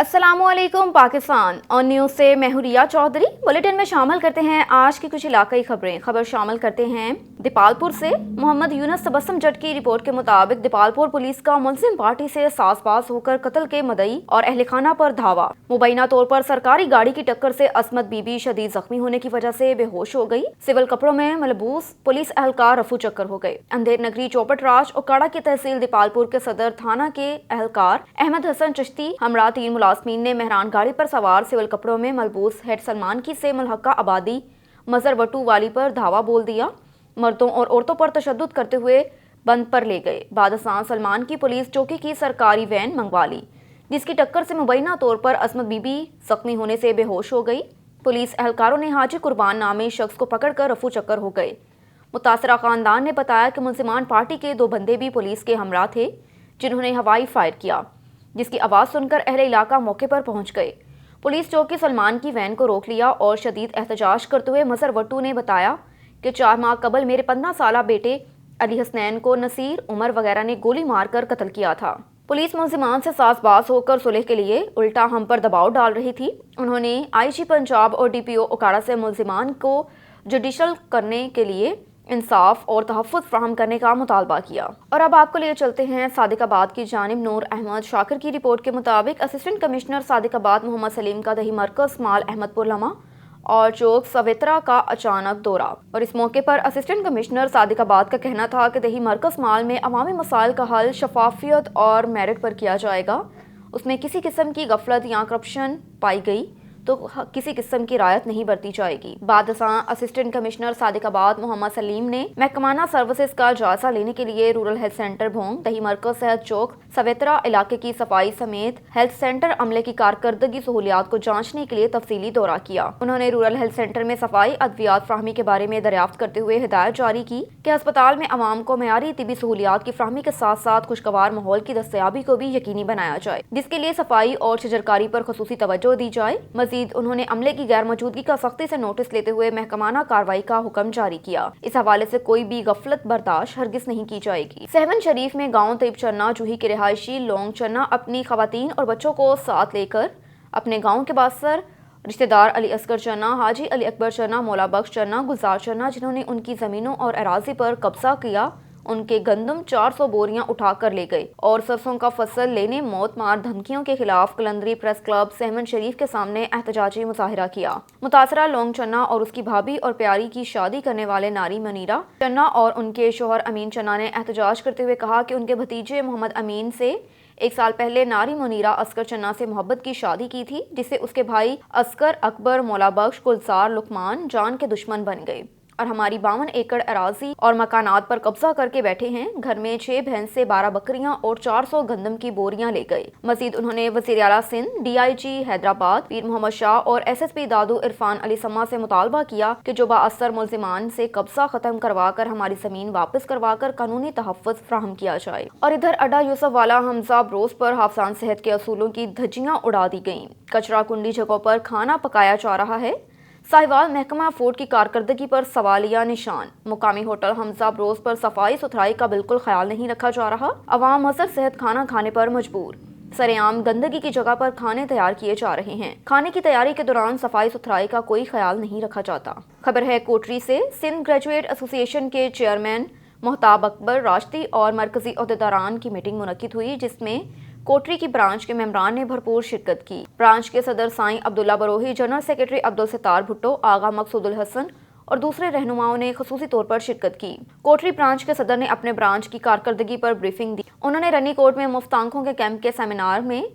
अस्सलाम वालेकुम पाकिस्तान और न्यूज़ से मैं हूं रिया चौधरी। बुलेटिन में शामिल करते हैं आज की कुछ इलाकाई खबर शामिल करते हैं दीपालपुर से। मोहम्मद यूनुस तबस्सुम जट की रिपोर्ट के मुताबिक दीपालपुर पुलिस का मुलजिम पार्टी से साज़बाज़ होकर कत्ल के मदई और अहल खाना पर धावा। मुबैना तौर पर सरकारी गाड़ी की टक्कर से असमत बीबी शदीद जख्मी होने की वजह से बेहोश हो गई। सिविल कपड़ों में मलबूस पुलिस एहलकार रफू चक्कर हो गए। अंधेर नगरी चौपट राज और काड़ा की तहसील दीपालपुर के सदर थाना के एहलकार अहमद हसन चिश्ती हमरा 3 मुलाजमीन ने मेहरान गाड़ी पर सवार सिविल कपड़ों में मलबूस हेड सलमान की से मुल्हका आबादी मजर वटू वाली पर धावा बोल दिया। मर्दों और औरतों पर तशद्दुद करते हुए बंद पर ले गए। बाद सलमान की पुलिस चौकी की सरकारी वैन मंगवा ली, जिसकी टक्कर से मुबैना तौर पर असमत बीबी जख्मी होने से बेहोश हो गई। पुलिस एहलकारों ने हाजी कुर्बान नामी शख्स को पकड़कर रफू चक्कर हो गए। मुतासरा खानदान ने बताया कि मुलजिमान पार्टी के 2 बंदे भी पुलिस के हमरा थे, जिन्होंने हवाई फायर किया, जिसकी आवाज़ सुनकर अहले इलाका मौके पर पहुंच गए। पुलिस चौकी सलमान की वैन को रोक लिया और शदीद एहतजाज करते हुए मजर वट्टू ने बताया कि 4 माह कबल मेरे 15 साला बेटे अली हसनैन को नसीर उमर वगैरह ने गोली मारकर कत्ल किया था। पुलिस मुलजिमान से साज़बाज़ होकर सुलह के लिए उल्टा हम पर दबाव डाल रही थी। उन्होंने आईजी पंजाब और डीपीओ ओकाड़ा से मुलजिमान को जुडिशल करने के लिए इंसाफ और तहफ़्फ़ुज़ फ़राहम करने का मुतालबा किया। और अब आपको लिए चलते हैं सादिकाबाद की जानिब। नूर अहमद शाकिर की रिपोर्ट के मुताबिक असिस्टेंट कमिश्नर सादिकाबाद मोहम्मद सलीम का दही मरकज़ माल अहमदपुर लमा और चौक सवेत्रा का अचानक दौरा। और इस मौके पर असिस्टेंट कमिश्नर सादिकाबाद का कहना था कि दही मरकज़ माल में अवामी मसाइल का हल शफाफियत और मेरिट पर किया जाएगा। उसमें किसी किस्म की गफलत या करप्शन पाई गई तो किसी किस्म की रायत नहीं बरती जाएगी। बाद असिस्टेंट कमिश्नर सादिकाबाद मोहम्मद सलीम ने महकमाना सर्विसेज का जायजा लेने के लिए रूरल हेल्थ सेंटर भोंग, दही मरकज सेहत चौक, सवेत्रा इलाके की सफाई समेत हेल्थ सेंटर अमले की कारकर्दगी सहूलियात को जांचने के लिए तफसीली दौरा किया। उन्होंने रूरल हेल्थ सेंटर में सफाई अद्वियात फ्राहमी के बारे में दरियाफ्त करते हुए हिदायत जारी की कि अस्पताल में अवाम को मेयारी तिबी सहूलियात की फ्राहमी के साथ साथ खुशगवार माहौल की दस्तयाबी को भी यकीनी बनाया जाए, जिसके लिए सफाई और शजरकारी पर खसूसी तवज्जो दी जाए। उन्होंने अमले की गैर मौजूदगी का सख्ती से नोटिस लेते हुए महकमाना कार्रवाई का हुक्म जारी किया। इस हवाले से कोई भी गफलत बर्दाश्त हरगिज नहीं की जाएगी। सहवन शरीफ में गांव तैयब चन्ना जूही के रिहायशी लोंग चन्ना अपनी खवातीन और बच्चों को साथ लेकर अपने गाँव के बासर रिश्तेदार अली असगर चन्ना, हाजी अली अकबर चन्ना, मौला बख्श चन्ना, गुलजार चन्ना, जिन्होंने उनकी जमीनों और अराजी पर कब्जा किया, उनके गंदम 400 बोरियां उठाकर ले गए और सरसों का फसल लेने मौत मार धमकियों के खिलाफ कलंदरी प्रेस क्लब सहमन शरीफ के सामने एहतजाजी मुजाहिरा किया। मुतासरा लोंग चन्ना और उसकी भाभी और प्यारी की शादी करने वाले नारी मनीरा चन्ना और उनके शोहर अमीन चन्ना ने एहतजाज करते हुए कहा कि उनके भतीजे मोहम्मद अमीन से 1 साल पहले नारी मुनीरा असगर चन्ना से मोहब्बत की शादी की थी, जिससे उसके भाई असगर, अकबर, मौला बख्श, गुलजार, लुकमान जान के दुश्मन बन गए और हमारी 52 एकड़ अराजी और मकानात पर कब्जा करके बैठे हैं। घर में 6 भैंस से 12 बकरियां और 400 गंदम की बोरियां ले गए। मजीद उन्होंने वज़ीर आला सिंध, DIG हैदराबाद पीर मोहम्मद शाह और SSP दादू इरफान अली समा से मुतालबा किया कि जो बाअसर मुलजिमान से कब्जा खत्म करवा कर हमारी जमीन वापस करवा कर कानूनी तहफ़्फ़ुज़ फ्राहम किया जाए। और इधर अड्डा यूसुफ वाला हमजा ब्रोज पर हाफिजान सेहत के असूलों की धज्जियां उड़ा दी गईं। कचरा कुंडी जगहों पर खाना पकाया जा रहा है। साहिवाल महकमा फूड की कारकर्दगी पर सवालिया निशान। मुकामी होटल हमजा ब्रोज पर सफाई सुथराई का बिल्कुल ख्याल नहीं रखा जा रहा। अवाम मजर सेहत खाना खाने पर मजबूर। सरेआम गंदगी की जगह पर खाने तैयार किए जा रहे हैं। खाने की तैयारी के दौरान सफाई सुथराई का कोई ख्याल नहीं रखा जाता। खबर है कोटरी से। सिंध ग्रेजुएट एसोसिएशन के चेयरमैन मोहताब अकबर राश्ती और मरकजी अहदेदारान की मीटिंग मुनक्किद हुई, जिसमें कोटरी की ब्रांच के मेंबरान ने भरपूर शिरकत की। ब्रांच के सदर साईं अब्दुल्ला बरोही, जनरल सेक्रेटरी अब्दुल सत्तार भुट्टो, आगा मकसूदुल हसन और दूसरे रहनुमाओं ने खसूसी तौर पर शिरकत की। कोटरी ब्रांच के सदर ने अपने ब्रांच की कारकर्दगी पर ब्रीफिंग दी। उन्होंने रनी कोट में मुफ्त आंखों के कैंप के सेमिनार में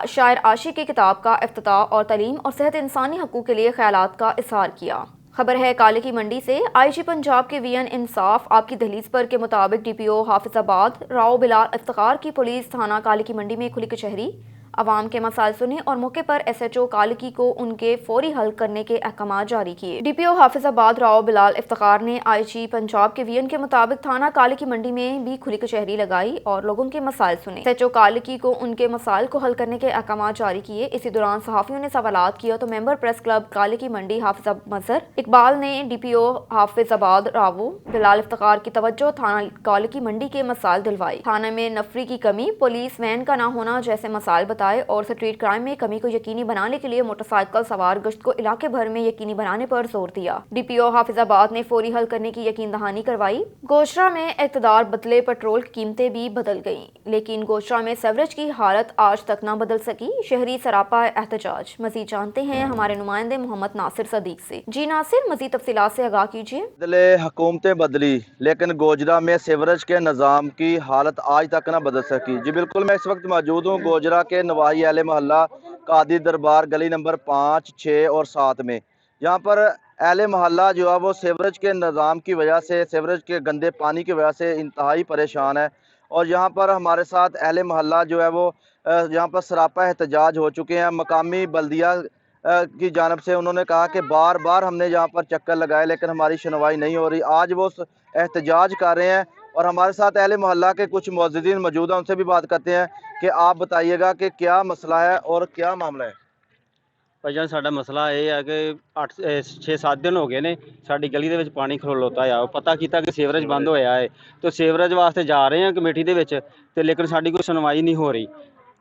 शायर आशिक की किताब का इफ्तिताह और तालीम और सेहत इंसानी हकूक़ के लिए ख्यालात का इज़हार किया। खबर है काले की मंडी से। आईजी पंजाब के VN इंसाफ आपकी दहलीज पर के मुताबिक DPO हाफिजाबाद राव बिलाल इफ्तिखार की पुलिस थाना काले की मंडी में खुली कचहरी अवाम के मसाइल सुने और मौके पर SHO कालकी को उनके फौरी हल करने के अहकाम जारी किए। DPO हाफिजाबाद राव बिलाल इफ्तिखार ने IG पंजाब के VN के मुताबिक थाना कालकी मंडी में भी खुली कचहरी लगाई और लोगों के मसाइल सुने। SHO कालकी को उनके मसाइल को हल करने के अहकाम जारी किए। इसी दौरान सहाफियों ने सवालात किया तो मेंबर प्रेस क्लब कालकी मंडी हाफिज मजहर इकबाल ने DPO हाफिजाबाद राव बिलाल इफ्तिखार की तवज्जो थाना कालकी मंडी के मसाइल दिलवाई। थाने में नफरी की कमी, पुलिस वैन का न होना जैसे मसाइल बताए आए और स्ट्रीट क्राइम में कमी को यकीनी बनाने के लिए मोटरसाइकिल सवार गश्त को इलाके भर में यकीनी बनाने पर जोर दिया। DPO हाफिजाबाद ने फौरी हल करने की यकीन दहानी करवाई। गोशरा में इक़्तिदार बदले, पेट्रोल की कीमतें भी बदल गईं, लेकिन गोशरा में सेवरेज की हालत आज तक न बदल सकी। शहरी सरापा एहतजाज। मजीद जानते हैं हमारे नुमाइंदे मोहम्मद नासिर सदीक से। जी नासिर, मजीद तफसीलात से आगाह कीजिए। बदले, हुकूमतें बदली, लेकिन गोजरा में सीवरेज के निज़ाम की हालत आज तक ना बदल सकी। जी बिल्कुल, मैं इस वक्त मौजूद हूँ गोजरा के नवाही अहले मोहल्ला कादी दरबार गली नंबर 5, 6 और 7 में। यहाँ पर अहले मोहल्ला जो है वो सीवरेज के निज़ाम की वजह से, सीवरेज के गंदे पानी की वजह से इंतहाई परेशान है। और यहाँ पर हमारे साथ अहले मोहल्ला जो है वो यहाँ पर सरापा एहतजाज हो चुके हैं। मकामी बल्दिया की जानब से उन्होंने कहा कि बार बार हमने यहाँ पर चक्कर लगाए लेकिन हमारी सुनवाई नहीं हो रही। आज वो एहतजाज कर रहे हैं और हमारे साथ अहले मोहल्ला के कुछ मौजूदीन मौजूद हैं, उनसे भी बात करते हैं कि आप बताइएगा कि क्या मसला है और क्या मामला है। ਭਾਈਜਾਨ ਸਾਡਾ ਮਸਲਾ ਇਹ ਹੈ ਕਿ 6-7 ਦਿਨ ਹੋ ਗਏ ਨੇ ਸਾਡੀ ਗਲੀ ਦੇ ਵਿੱਚ ਪਾਣੀ ਖਲੋਤਾ ਆ। ਪਤਾ ਕੀਤਾ ਕਿ ਸੀਵਰੇਜ ਬੰਦ ਹੋਇਆ ਹੈ ਤੇ ਸੀਵਰੇਜ ਵਾਸਤੇ ਜਾ ਰਹੇ ਹਾਂ ਕਮੇਟੀ ਦੇ ਵਿੱਚ ਤੇ ਲੇਕਿਨ ਸਾਡੀ ਕੋਈ ਸੁਣਵਾਈ ਨਹੀਂ ਹੋ ਰਹੀ।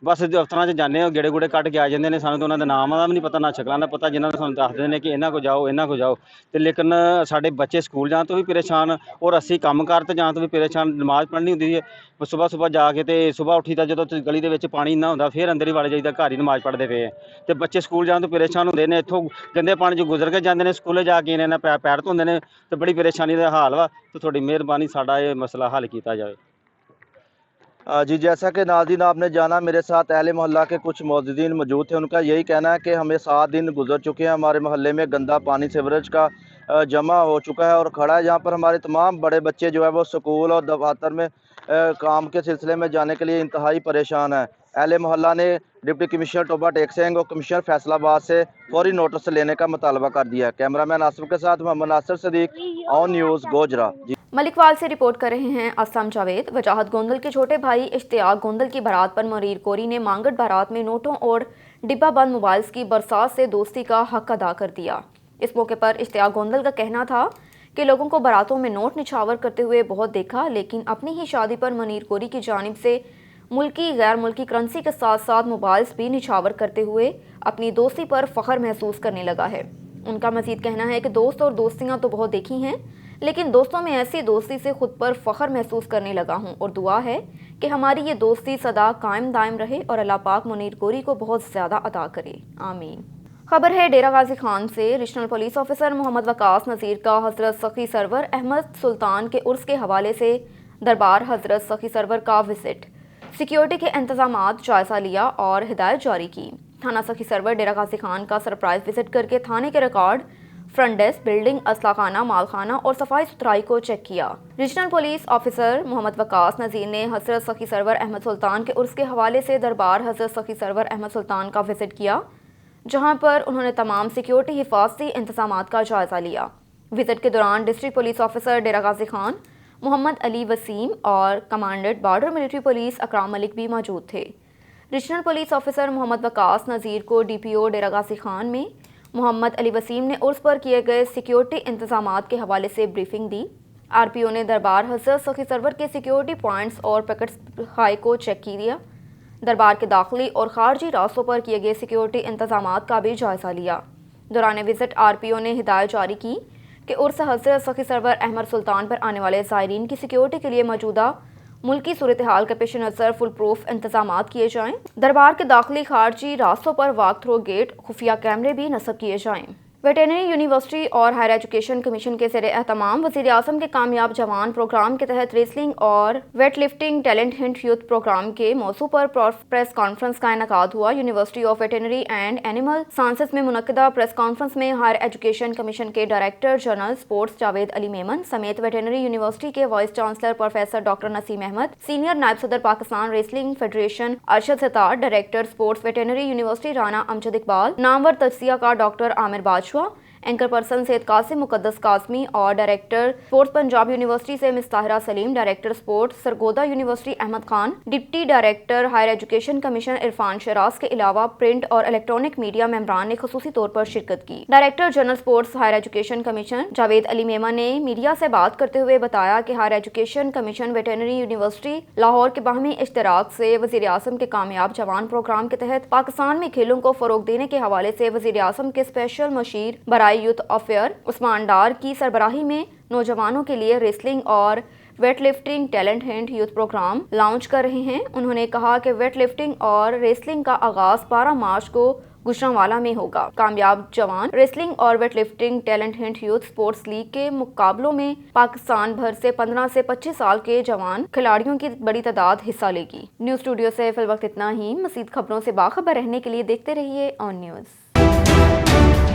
ਬਸ ਦਫ਼ਤਰਾਂ 'ਚ ਜਾਂਦੇ ਹਾਂ, ਗੇੜੇ ਗੂੜੇ ਕੱਢ ਕੇ ਆ ਜਾਂਦੇ ਨੇ। ਸਾਨੂੰ ਤਾਂ ਉਹਨਾਂ ਦਾ ਨਾਮ ਦਾ ਵੀ ਨਹੀਂ ਪਤਾ, ਨਾ ਸ਼ਕਲਾਂ ਦਾ ਪਤਾ, ਜਿਨ੍ਹਾਂ ਨੂੰ ਸਾਨੂੰ ਦੱਸਦੇ ਨੇ ਕਿ ਇਹਨਾਂ ਕੋ ਜਾਓ, ਇਹਨਾਂ ਕੋ ਜਾਓ। ਤੇ ਲੇਕਿਨ ਸਾਡੇ ਬੱਚੇ ਸਕੂਲ ਜਾਣ ਤੋਂ ਵੀ ਪਰੇਸ਼ਾਨ ਔਰ ਅਸੀਂ ਕੰਮ ਕਾਰ ਤੇ ਜਾਣ ਤੋਂ ਵੀ ਪਰੇਸ਼ਾਨ। ਨਮਾਜ਼ ਪੜ੍ਹਨੀ ਹੁੰਦੀ ਹੈ ਸੁਬਾਹ ਜਾ ਕੇ, ਤੇ ਸੁਬਾਹ ਉੱਠੀ ਤਾਂ ਜਦੋਂ ਗਲੀ ਦੇ ਵਿੱਚ ਪਾਣੀ ਇੰਨਾ ਹੁੰਦਾ ਫਿਰ ਅੰਦਰ ਹੀ ਵੜ ਜਾਈਦਾ, ਘਰ ਹੀ ਨਮਾਜ਼ ਪੜ੍ਹਦੇ ਪਏ ਤੇ ਬੱਚੇ ਸਕੂਲ ਜਾਣ ਤੋਂ ਪਰੇਸ਼ਾਨ ਹੁੰਦੇ ਨੇ। ਇੱਥੋਂ ਗੰਦੇ ਪਾਣੀ 'ਚ ਗੁਜ਼ਰ ਕੇ ਜਾਂਦੇ ਨੇ, ਸਕੂਲੇ ਜਾ ਕੇ ਇਹਨਾਂ ਪੈਰ ਧੋਂਦੇ ਨੇ ਤੇ ਬੜੀ ਪਰੇਸ਼ਾਨੀ ਦਾ ਹਾਲ ਵਾ। ਤੇ ਤੁਹਾਡੀ ਮਿਹਰਬਾਨੀ ਸਾਡਾ ਇਹ ਮਸਲਾ ਹੱਲ ਕੀਤਾ ਜਾਵੇ। जी, जैसा कि नाज़रीन आपने जाना, मेरे साथ अहले मोहल्ला के कुछ मौजूदीन मौजूद थे। उनका यही कहना है कि हमें 7 दिन गुजर चुके हैं, हमारे मोहल्ले में गंदा पानी सीवरेज का जमा हो चुका है और खड़ा है। यहाँ पर हमारे तमाम बड़े बच्चे जो है वो स्कूल और दफ्तर में काम के सिलसिले में जाने के लिए इंतहाई परेशान है। अहले मोहल्ला ने डिप्टी कमिश्नर टोबा टेकसेंग और कमिश्नर फैसलाबाद से फौरी नोटिस लेने का मुतालबा कर दिया है। कैमरामैन आसिफ के साथ मोहम्मद नासिर सदीक, ऑन न्यूज़ गोजरा। मलिकवाल से रिपोर्ट कर रहे हैं असलम जावेद। वजाहत गोंदल के छोटे भाई इश्तियाक गोंदल की बारात पर मुनीर कोरी ने मांगट बारात में नोटों और डिब्बा बंद मोबाइल्स की बरसात से दोस्ती का हक अदा कर दिया। इस मौके पर इश्तियाक गोंदल का कहना था कि लोगों को बारातों में नोट निछावर करते हुए बहुत देखा, लेकिन अपनी ही शादी पर मुनीर कोरी की जानिब से मुल्की गैर मुल्की करेंसी के साथ साथ मोबाइल्स भी निछावर करते हुए अपनी दोस्ती पर फ़ख्र महसूस करने लगा है। उनका मज़ीद कहना है कि दोस्त और दोस्तियाँ तो बहुत देखी हैं, लेकिन दोस्तों में ऐसी दोस्ती से खुद पर फ़ख्र महसूस करने लगा हूँ और दुआ है कि हमारी ये दोस्ती सदा कायम दायम रहे और अल्लाह पाक मुनीर कोरी को बहुत ज़्यादा अता करे, आमीन। खबर है डेरा गाजी खान से। Regional police officer Muhammad Waqas Nazir का हज़रत सखी सरवर अहमद सुल्तान के उर्स के हवाले से दरबार हज़रत सखी सरवर का विजिट, सिक्योरिटी के इंतजामात जायज़ा लिया और हिदायत जारी की। थाना सखी सरवर डेरा गाजी खान का सरप्राइज विजिट करके थाने के रिकॉर्ड, फ्रंट डेस्क, बिल्डिंग, असला खाना, माल खाना और सफाई सुथराई को चेक किया। Regional police officer Muhammad Waqas Nazir ने हज़रत सखी सरवर अहमद सुल्तान के उर्स के हवाले से दरबार हज़रत सखी सरवर अहमद सुल्तान का विजिट किया, जहां पर उन्होंने तमाम सिक्योरिटी हिफाजती इंतजामात का जायज़ा लिया। विजिट के दौरान district police officer Dera Ghazi Khan Muhammad Ali Waseem और commandant border military police Akram Malik भी मौजूद थे। Regional police officer Muhammad Waqas Nazir को DPO डेरा गाजी खान में मोहम्मद अली वसीम ने उर्स पर किए गए सिक्योरिटी इंतजामात के हवाले से ब्रीफिंग दी। RPO ने दरबार हज़रत सखी सरवर के सिक्योरिटी पॉइंट्स और पैकेट्स हाई को चेक किया। दरबार के दाखिली और खारजी रास्तों पर किए गए सिक्योरिटी इंतजामात का भी जायज़ा लिया। दौरान विजिट RPO ने हिदायत जारी की कि उर्स हज़रत सखी सरवर अहमद सुल्तान पर आने वाले ज़ायरीन की सिक्योरिटी के लिए मौजूदा मुल्की सूरत हाल के पेश नज़र फुल प्रूफ इंतजामात किए जाएँ। दरबार के दाखिली खारजी रास्तों पर वॉक थ्रू गेट, खुफिया कैमरे भी नस्ब किए जाएँ। वेटरनरी यूनिवर्सिटी और हायर एजुकेशन कमीशन के ज़ेरे एहतमाम वज़ीर आज़म के कामयाब जवान प्रोग्राम के तहत रेसलिंग और weight lifting talent hunt youth program के मौजू पर प्रेस कॉन्फ्रेंस का इनेकाद हुआ। University of veterinary and animal sciences में मुनक्किदा प्रेस कॉन्फ्रेंस में हायर एजुकेशन कमीशन के director general sports Javed Ali Memon समेत वेटरनरी यूनिवर्सिटी के vice chancellor professor doctor Naseem Ahmed, senior नायब सदर Pakistan wrestling federation Arshad Sattar, director sports veterinary university Rana Amjad Iqbal, नामवर तजसिया का डॉक्टर आमिर बादशाह, एंकर पर्सन सैयद कासिम मुकद्दस कासमी और डायरेक्टर स्पोर्ट्स पंजाब यूनिवर्सिटी से miss Tahira Saleem, director sports Sargodha university Ahmed Khan, deputy director higher education commission Irfan Shiraz के अलावा प्रिंट और इलेक्ट्रॉनिक मीडिया मेंबरान ने खसूसी तौर पर शिरकत की। Director general sports higher education commission Javed Ali मेमा ने मीडिया से बात करते हुए बताया कि higher education commission veterinary university Lahore के बाहमी इश्तराक से वज़ीर आज़म के कामयाब जवान प्रोग्राम के तहत पाकिस्तान में खेलों को फरोग देने के हवाले से वज़ीर आज़म के स्पेशल मशीर बराए यूथ अफेयर उस्मान डार की सरबराही में नौजवानों के लिए रेसलिंग और weight lifting talent hunt youth program launch कर रहे हैं। उन्होंने कहा कि वेट लिफ्टिंग और रेसलिंग का आगाज 12 मार्च को गुजरांवाला में होगा। कामयाब जवान रेसलिंग और weight lifting talent hunt youth sports league के मुकाबलों में पाकिस्तान भर से 15 से 25 साल के जवान खिलाड़ियों की बड़ी तादाद हिस्सा लेगी। न्यूज़ स्टूडियो से फिल वक्त इतना ही। मज़ीद खबरों से बाखबर रहने के लिए देखते रहिए ऑन न्यूज़।